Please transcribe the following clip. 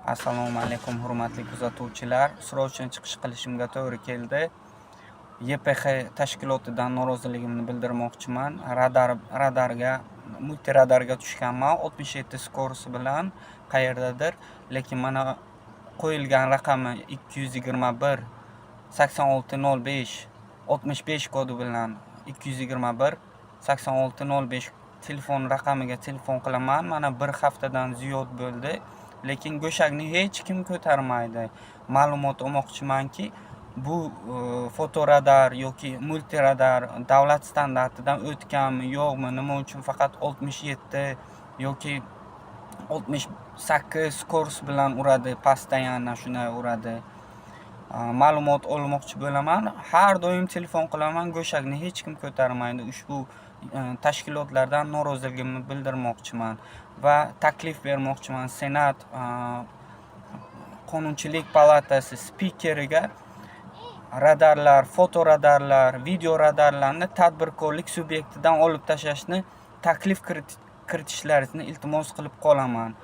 Assalomu alaykum hurmatli kuzatuvchilar. So'rov uchun chiqish qilishimga to'g'ri keldi. YPX tashkilotidan noroziligimni bildirmoqchiman. Multiradarga tushganman 67 skorsi bilan qayerdadir, lekin mana qo'yilgan raqami 221 8605 65 kodi bilan 221 8605 telefon raqamiga telefon qilaman. Mana bir haftadan ziyod bo'ldi. Lekin go'shakni hech kim ko'tarmaydi. Ma'lumot olmoqchimanki, bu fotoradar yoki multiradar davlat standartidan o'tganmi, yo'qmi, nima uchun faqat 67 yoki 68 kurs bilan uradi, pastdan yana shunday uradi. Ma'lumot olmoqchi bo'laman. Har doim telefon qilaman, go'shakni hech kim ko'tarmaydi. Ushbu tashkilotlardan noroziligimni bildirmoqchiman va taklif bermoqchiman Senat Qonunchilik palatasi spikeriga radarlar, fotoradarlar, video radarlarni tadbirkorlik subyektidan olib tashlashni taklif kiritishlaringizni iltimos qilib qolaman.